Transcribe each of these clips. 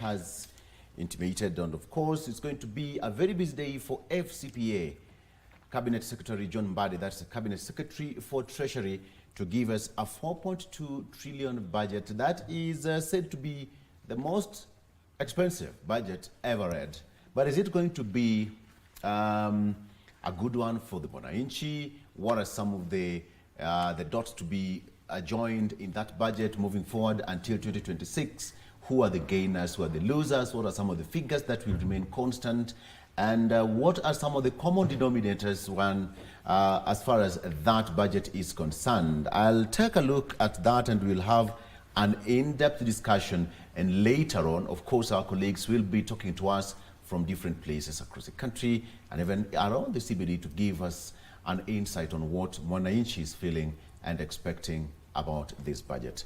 has intimated, and of course it's going to be a very busy day for FCPA. Cabinet Secretary John Mbadi, that's the Cabinet Secretary for Treasury, to give us a 4.2 trillion budget that is said to be the most expensive budget ever read. But is it going to be a good one for the Mwananchi? What are some of the dots to be joined in that budget moving forward until 2026? Who are the gainers? Who are the losers? What are some of the figures that will remain constant? And what are some of the common denominators as far as that budget is concerned? I'll take a look at that and we'll have an in-depth discussion. And later on, of course, our colleagues will be talking to us from different places across the country and even around the CBD to give us an insight on what Mwananchi is feeling and expecting about this budget.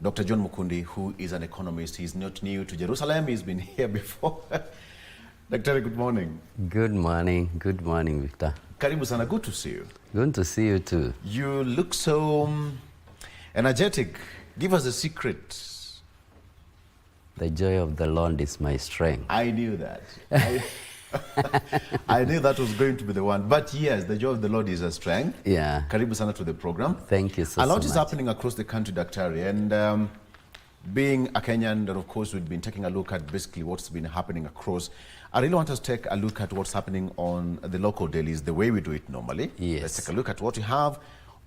Dr. John Mukundi, who is an economist, he's not new to Jerusalem, he's been here before. Dr. Good morning. Good morning. Good morning, Victor. Karibu sana, good to see you. Good to see you too. You look so energetic. Give us a secret. The joy of the Lord is my strength. I knew that. I knew that was going to be the one. But yes, the joy of the Lord is a strength. Yeah. Karibu sana to the program. Thank you so much. A lot is happening across the country, Daktari. And being a Kenyan, and of course, we've been taking a look at basically what's been happening across. I really want us to take a look at what's happening on the local dailies, the way we do it normally. Yes. Let's take a look at what we have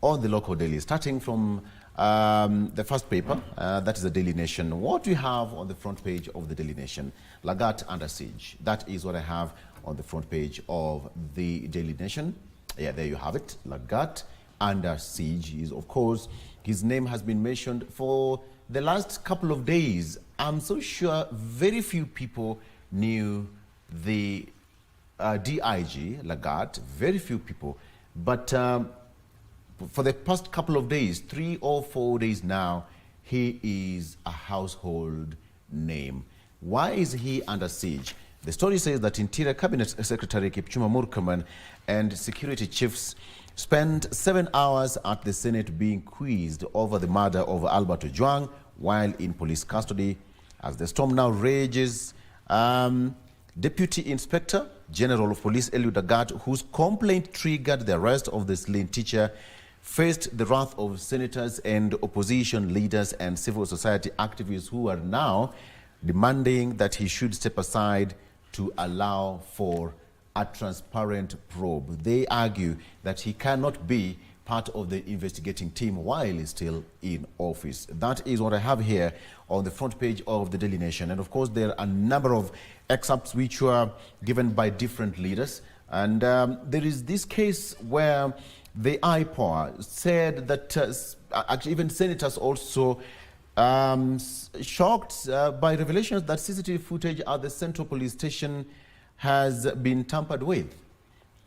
on the local dailies, starting from the first paper, that is the Daily Nation. What do you have on the front page of the Daily Nation? Lagat under siege. That is what I have on the front page of the Daily Nation. Yeah, there you have it. Lagat under siege is, of course, his name has been mentioned for the last couple of days. I'm so sure very few people knew the DIG, Lagat, very few people. But for the past couple of days, 3 or 4 days now, he is a household name. Why is he under siege? The story says that Interior Cabinet Secretary Kipchumba Murkomen and security chiefs spent 7 hours at the Senate being quizzed over the murder of Albert Ojwang while in police custody. As the storm now rages, Deputy Inspector General of Police Eliud Agat, whose complaint triggered the arrest of the slain teacher, faced the wrath of senators and opposition leaders and civil society activists who are now demanding that he should step aside to allow for a transparent probe. They argue that he cannot be part of the investigating team while he's still in office. That is what I have here on the front page of the Daily Nation. And of course, there are a number of excerpts which were given by different leaders. And there is this case where the IPOA said that actually even senators also shocked by revelations that CCTV footage at the Central Police Station has been tampered with.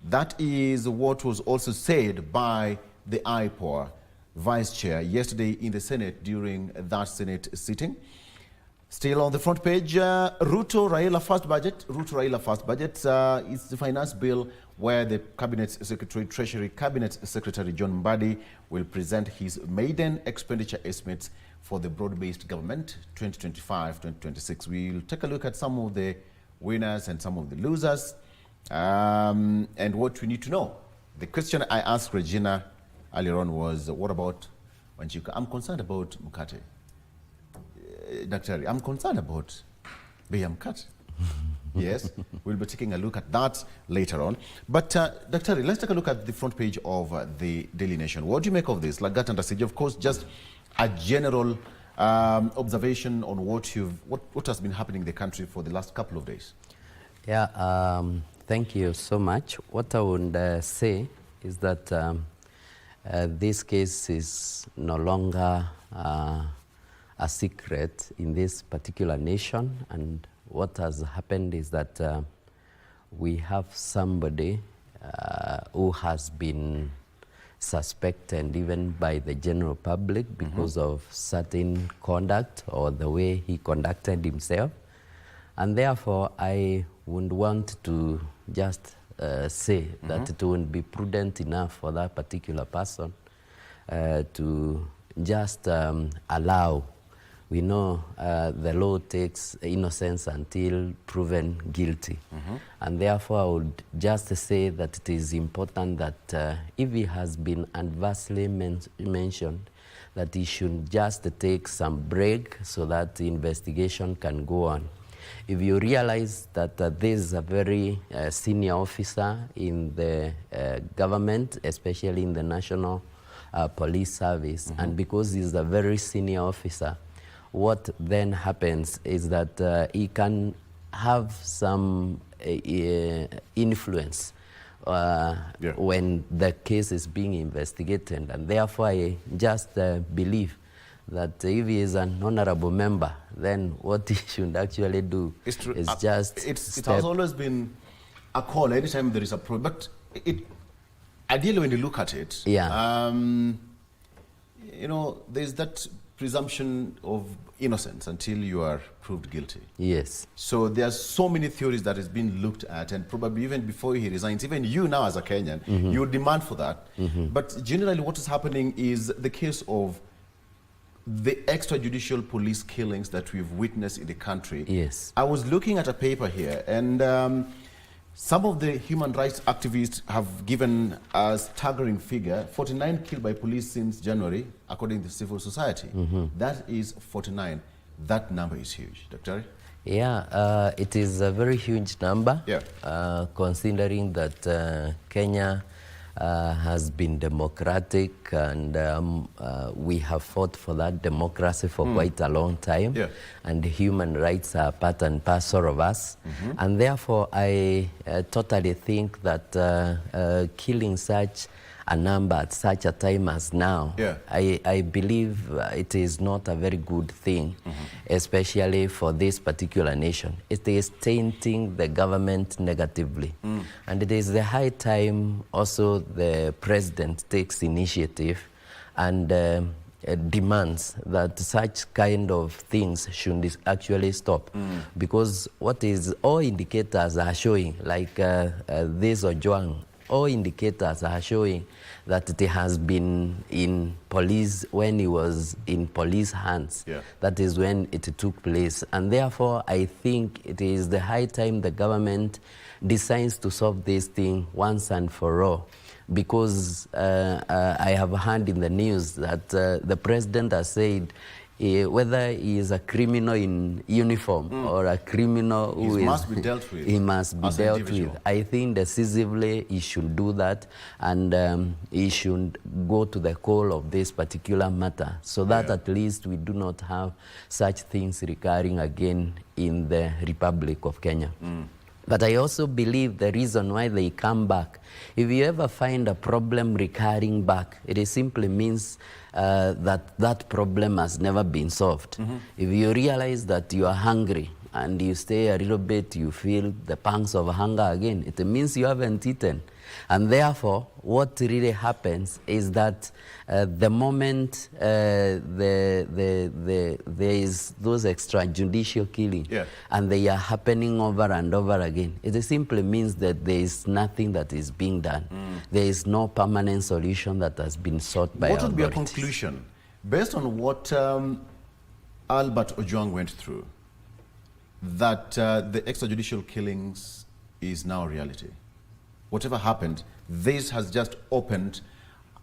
That is what was also said by the IPOA Vice Chair yesterday in the Senate during that Senate sitting. Still on the front page, Ruto Raila first budget. Ruto Raila first budget is the finance bill where the Cabinet Secretary, Treasury Cabinet Secretary John Mbadi will present his maiden expenditure estimates for the broad-based government 2025-2026. We'll take a look at some of the winners and some of the losers and what we need to know. The question I asked Regina earlier on was, what about Wanjiku? I'm concerned about Mukate. Daktari, I'm concerned about Beya Mkate. Yes, we'll be taking a look at that later on. But Daktari, let's take a look at the front page of the Daily Nation. What do you make of this? Lagat under siege, of course, just a general observation on what has been happening in the country for the last couple of days. Yeah, thank you so much. What I would say is that this case is no longer a secret in this particular nation, and what has happened is that we have somebody who has been suspected even by the general public because of certain conduct or the way he conducted himself, and therefore I would want to just say that it wouldn't be prudent enough for that particular person to just allow we know the law takes innocence until proven guilty. And therefore, I would just say that it is important that if he has been adversely mentioned, that he should just take some break so that the investigation can go on. If you realize that this is a very senior officer in the government, especially in the National Police Service, and because he's a very senior officer, what then happens is that he can have some influence when the case is being investigated, and therefore I just believe that if he is an honorable member, then what he should actually do is just it has always been a call anytime there is a problem, but ideally when you look at it, you know, there's that presumption of innocence until you are proved guilty. Yes. So there are so many theories that has been looked at, and probably even before he resigns, even you now as a Kenyan, you would demand for that. But generally what is happening is the case of the extrajudicial police killings that we've witnessed in the country. Yes. I was looking at a paper here, and some of the human rights activists have given a staggering figure: 49 killed by police since January, according to civil society. That is 49. That number is huge. Dr. Yeah, it is a very huge number, considering that Kenya has been democratic, and we have fought for that democracy for quite a long time, and human rights are part and parcel of us, and therefore I totally think that killing such a number at such a time as now, I believe it is not a very good thing, especially for this particular nation. It is tainting the government negatively. And it is the high time also the president takes initiative and demands that such kind of things should actually stop. Because what is all indicators are showing, like this Ojwang, all indicators are showing that it has been in police, when he was in police hands. That is when it took place. And therefore, I think it is the high time the government decides to solve this thing once and for all. Because I have heard in the news that the president has said whether he is a criminal in uniform or a criminal who must be dealt with. He must be dealt with. I think decisively he should do that, and he should go to the core of this particular matter, so that at least we do not have such things recurring again in the Republic of Kenya. But I also believe the reason why they come back, if you ever find a problem recurring back, it simply means that problem has never been solved. If you realize that you are hungry and you stay a little bit, you feel the pangs of hunger again, it means you haven't eaten. And therefore, what really happens is that the moment there is those extrajudicial killings, and they are happening over and over again, it simply means that there is nothing that is being done. There is no permanent solution that has been sought by authorities. What would be a conclusion, based on what Albert Ojwang went through, that the extrajudicial killings is now a reality? Whatever happened, this has just opened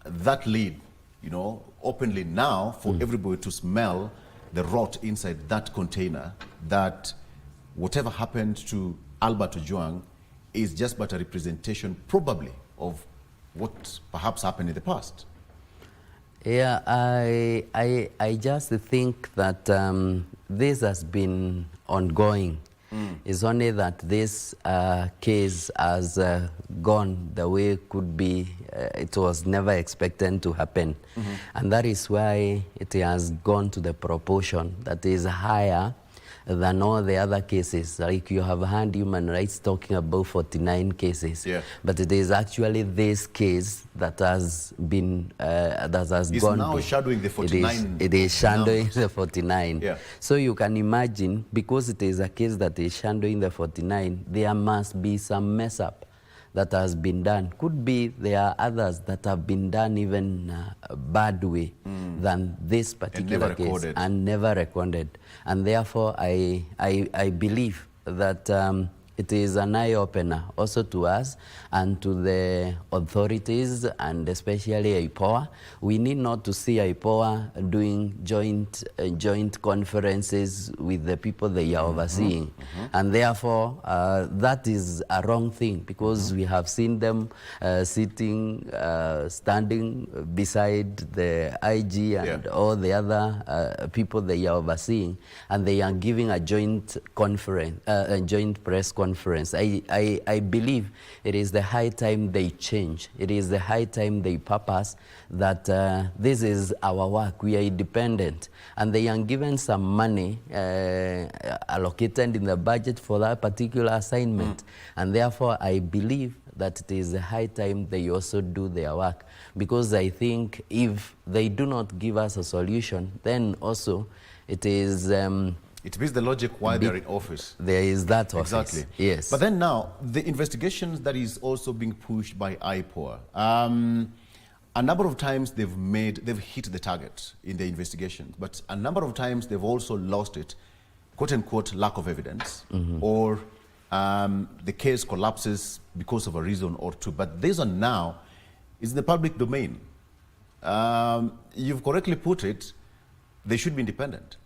that lid, you know, openly now for everybody to smell the rot inside that container, that whatever happened to Albert Ojwang is just but a representation, probably, of what perhaps happened in the past. Yeah, I just think that this has been ongoing. It's only that this case has gone the way it could be. It was never expected to happen. And that is why it has gone to the proportion that is higher than all the other cases. Like you have heard human rights talking about 49 cases, but it is actually this case that has been gone. Now shadowing the 49. It is shadowing the 49. So you can imagine, because it is a case that is shadowing the 49, there must be some mess up that has been done. Could be there are others that have been done even a bad way than this particular case recorded. and never recorded. And therefore, I believe that it is an eye-opener also to us and to the authorities, and especially IPOA. We need not to see IPOA doing joint conferences with the people they are overseeing. And therefore, that is a wrong thing, because we have seen them standing beside the IG and all the other people they are overseeing, and they are giving a joint conference, a joint press conference. I believe it is the high time they change. It is the high time they purpose that this is our work. We are independent, and they are given some money allocated in the budget for that particular assignment. And therefore, I believe that it is the high time they also do their work, because I think if they do not give us a solution, then also it is it means the logic why they're in office. There is that office. Exactly. Yes. But then now, the investigations that is also being pushed by IPOA, a number of times they've hit the target in the investigations, but a number of times they've also lost it, quote unquote, lack of evidence, or the case collapses because of a reason or two. But this one now is in the public domain. You've correctly put it, they should be independent.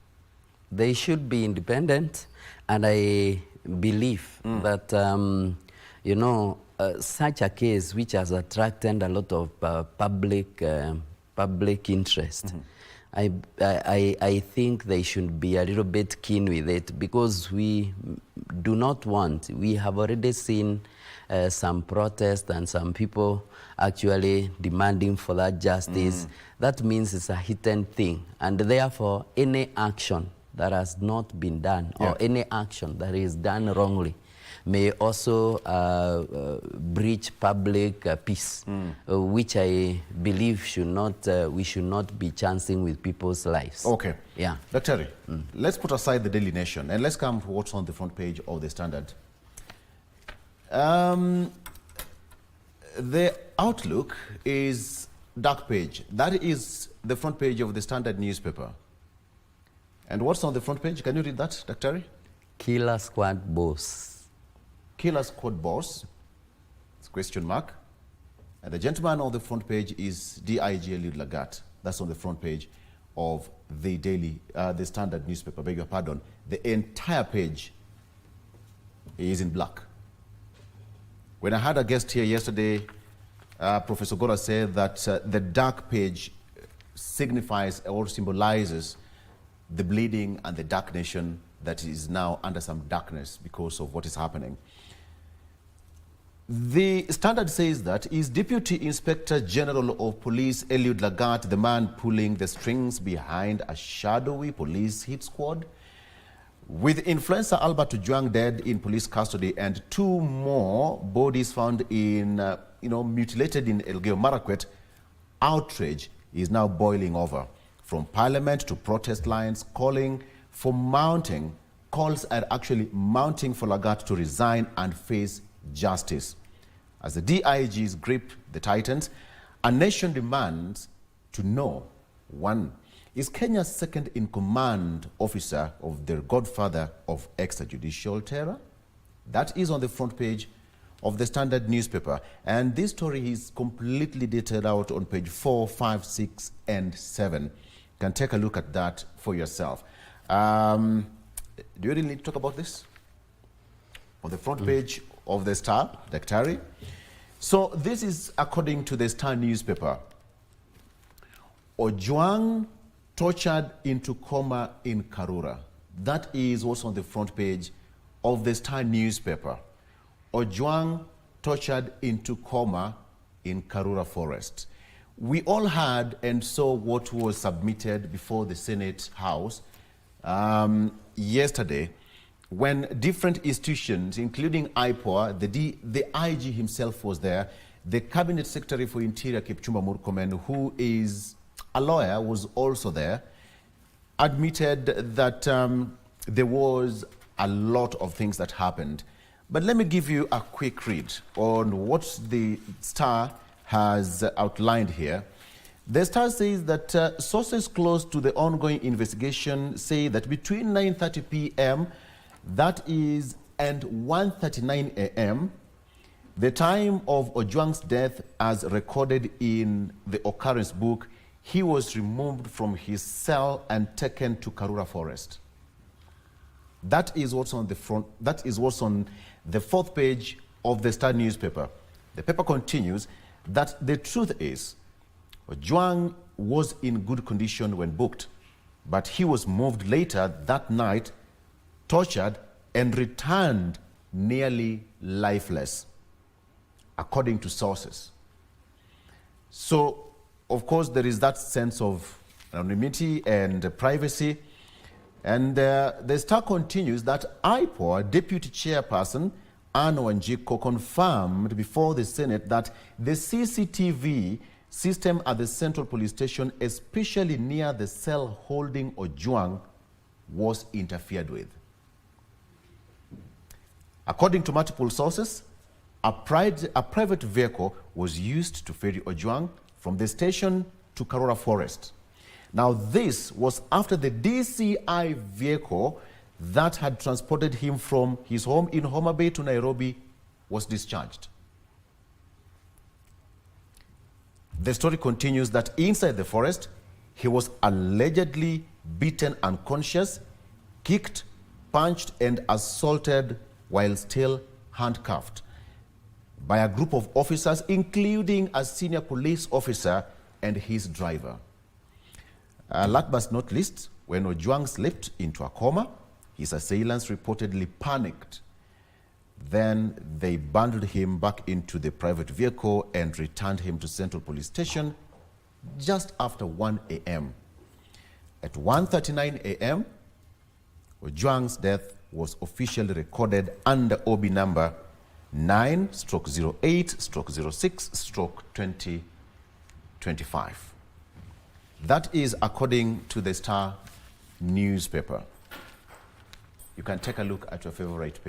They should be independent, and I believe that, you know, such a case which has attracted a lot of public interest, I think they should be a little bit keen with it, because we do not want, we have already seen some protest and some people actually demanding for that justice. That means it's a hidden thing, and therefore any action that has not been done, or any action that is done wrongly, may also breach public peace, which I believe should not, we should not be chancing with people's lives. Okay. Yeah. Dr. Let's put aside the Daily Nation and let's come to what's on the front page of the Standard. The outlook is dark page. That is the front page of the Standard newspaper. And what's on the front page? Can you read that, Dr. Killer squad boss. Killer squad boss. It's question mark. And the gentleman on the front page is DIG Eliud Lagat. That's on the front page of the Standard newspaper. Beg your pardon. The entire page is in black. When I had a guest here yesterday, Professor Gora said that the dark page signifies or symbolizes the bleeding and the dark nation that is now under some darkness because of what is happening. The Standard says that is Deputy Inspector General of Police Eliud Lagat the man pulling the strings behind a shadowy police hit squad? With influencer Albert Ojwang dead in police custody and 2 more bodies found in, mutilated in Elgeyo Marakwet, outrage is now boiling over. From parliament to protest lines calls are actually mounting for Lagat to resign and face justice. As the DIG's grip the Titans, a nation demands to know, 1, is Kenya's second-in-command officer of the godfather of extrajudicial terror? That is on the front page of the Standard newspaper. And this story is completely detailed out on page 4, 5, 6, and 7. You can take a look at that for yourself. Do you really need to talk about this? On the front page of the Star, Daktari. So this is according to the Star newspaper. Ojwang tortured into coma in Karura. That is what's on the front page of the Star newspaper. Ojwang tortured into coma in Karura Forest. We all heard and saw what was submitted before the Senate House yesterday, when different institutions, including IPOA, the IG himself was there, the Cabinet Secretary for Interior, Kipchumba Murkomen, who is a lawyer, was also there, admitted that there was a lot of things that happened. But let me give you a quick read on what the Star has outlined here. The Star says that sources close to the ongoing investigation say that between 9:30 p.m., that is, and 1:39 a.m., the time of Ojwang's death as recorded in the occurrence book, he was removed from his cell and taken to Karura Forest. That is what's on the front, that is what's on the fourth page of the Star newspaper. The paper continues that the truth is Ojwang was in good condition when booked, but he was moved later that night, tortured, and returned nearly lifeless, according to sources. So, of course, there is that sense of anonymity and privacy. And the Star continues that IPOA Deputy Chairperson Anne Wanjiko confirmed before the Senate that the CCTV system at the Central Police Station, especially near the cell holding Ojwang, was interfered with. According to multiple sources, a private vehicle was used to ferry Ojwang from the station to Karura Forest. Now, this was after the DCI vehicle that had transported him from his home in Homa Bay to Nairobi was discharged. The story continues that inside the forest, he was allegedly beaten unconscious, kicked, punched, and assaulted while still handcuffed by a group of officers, including a senior police officer and his driver. Last but not least, when Ojwang slipped into a coma, his assailants reportedly panicked. Then they bundled him back into the private vehicle and returned him to Central Police Station just after 1 a.m. At 1:39 a.m., Ojwang's death was officially recorded under OB number 9/08/06/2025. That is according to the Star newspaper. You can take a look at your favorite page.